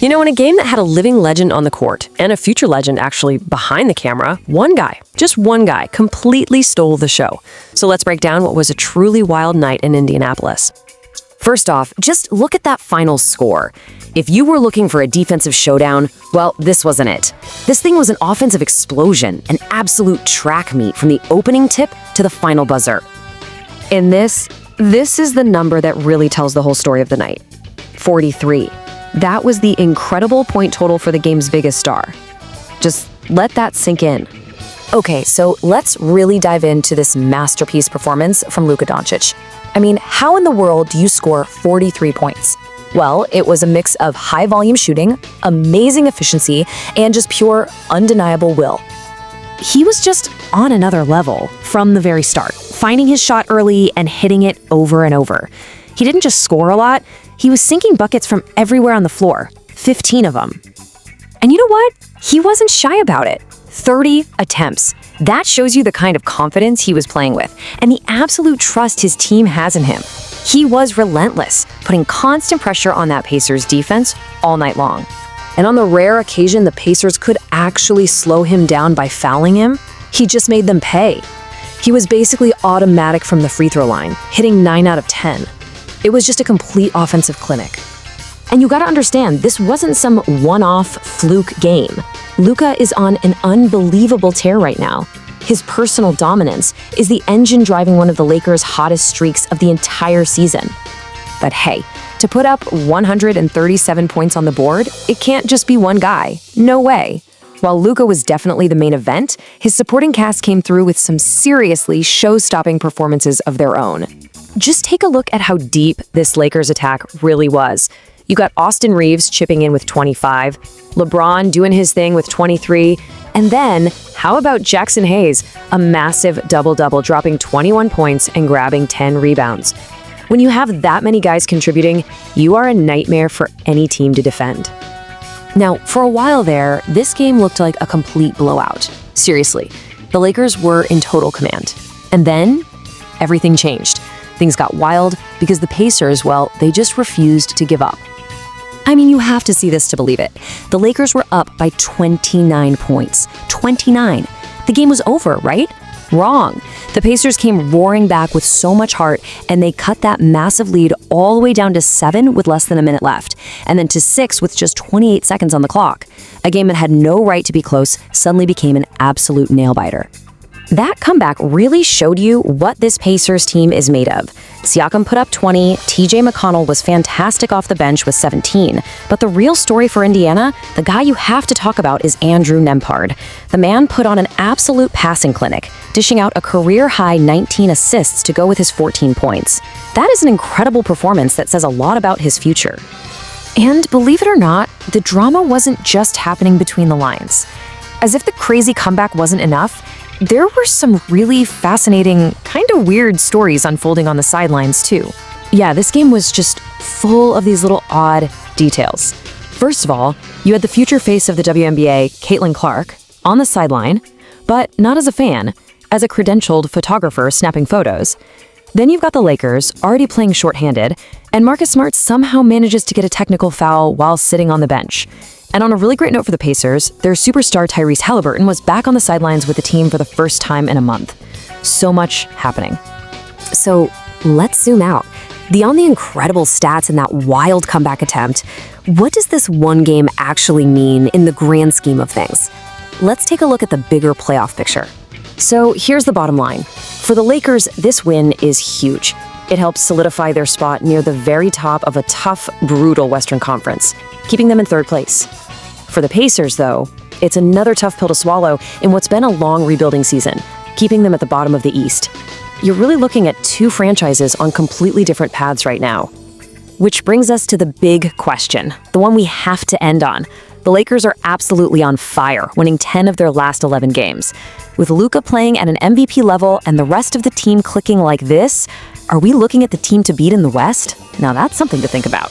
You know, in a game that had a living legend on the court and a future legend actually behind the camera, one guy, just one guy, completely stole the show. So let's break down what was a truly wild night in Indianapolis. First off, just look at that final score. If you were looking for a defensive showdown, well, this wasn't it. This thing was an offensive explosion, an absolute track meet from the opening tip to the final buzzer. And this is the number that really tells the whole story of the night. 43. That was the incredible point total for the game's biggest star. Just let that sink in. Okay, so let's really dive into this masterpiece performance from Luka Doncic. I mean, how in the world do you score 43 points? Well, it was a mix of high-volume shooting, amazing efficiency, and just pure, undeniable will. He was just on another level from the very start, finding his shot early and hitting it over and over. He didn't just score a lot, he was sinking buckets from everywhere on the floor, 15 of them. And you know what? He wasn't shy about it. 30 attempts. That shows you the kind of confidence he was playing with and the absolute trust his team has in him. He was relentless, putting constant pressure on that Pacers defense all night long. And on the rare occasion the Pacers could actually slow him down by fouling him, he just made them pay. He was basically automatic from the free throw line, hitting 9 out of 10. It was just a complete offensive clinic. And you gotta understand, this wasn't some one-off fluke game. Luka is on an unbelievable tear right now. His personal dominance is the engine driving one of the Lakers' hottest streaks of the entire season. But hey, to put up 137 points on the board, it can't just be one guy. No way. While Luka was definitely the main event, his supporting cast came through with some seriously show-stopping performances of their own. Just take a look at how deep this Lakers attack really was. You got Austin Reaves chipping in with 25, LeBron doing his thing with 23, and then how about Jackson Hayes, a massive double-double, dropping 21 points and grabbing 10 rebounds. When you have that many guys contributing, you are a nightmare for any team to defend. Now, for a while there, this game looked like a complete blowout. Seriously, the Lakers were in total command. And then, everything changed. Things got wild because the Pacers, well, they just refused to give up. I mean, you have to see this to believe it. The Lakers were up by 29 points. 29. The game was over, right? Wrong. The Pacers came roaring back with so much heart, and they cut that massive lead all the way down to 7 with less than a minute left, and then to 6 with just 28 seconds on the clock. A game that had no right to be close suddenly became an absolute nail-biter. That comeback really showed you what this Pacers team is made of. Siakam put up 20, TJ McConnell was fantastic off the bench with 17, but the real story for Indiana, the guy you have to talk about is Andrew Nembhard. The man put on an absolute passing clinic, dishing out a career-high 19 assists to go with his 14 points. That is an incredible performance that says a lot about his future. And believe it or not, the drama wasn't just happening between the lines. As if the crazy comeback wasn't enough, there were some really fascinating, kind of weird stories unfolding on the sidelines too. Yeah, this game was just full of these little odd details. First of all, you had the future face of the WNBA, Caitlin Clark, on the sideline, but not as a fan, as a credentialed photographer snapping photos. Then you've got the Lakers, already playing shorthanded, and Marcus Smart somehow manages to get a technical foul while sitting on the bench. And on a really great note for the Pacers, their superstar Tyrese Haliburton was back on the sidelines with the team for the first time in a month. So much happening. So let's zoom out. Beyond the incredible stats and that wild comeback attempt, what does this one game actually mean in the grand scheme of things? Let's take a look at the bigger playoff picture. So here's the bottom line. For the Lakers, this win is huge. It helps solidify their spot near the very top of a tough, brutal Western Conference, keeping them in third place. For the Pacers, though, it's another tough pill to swallow in what's been a long rebuilding season, keeping them at the bottom of the East. You're really looking at two franchises on completely different paths right now. Which brings us to the big question, the one we have to end on. The Lakers are absolutely on fire, winning 10 of their last 11 games. With Luka playing at an MVP level and the rest of the team clicking like this, are we looking at the team to beat in the West? Now that's something to think about.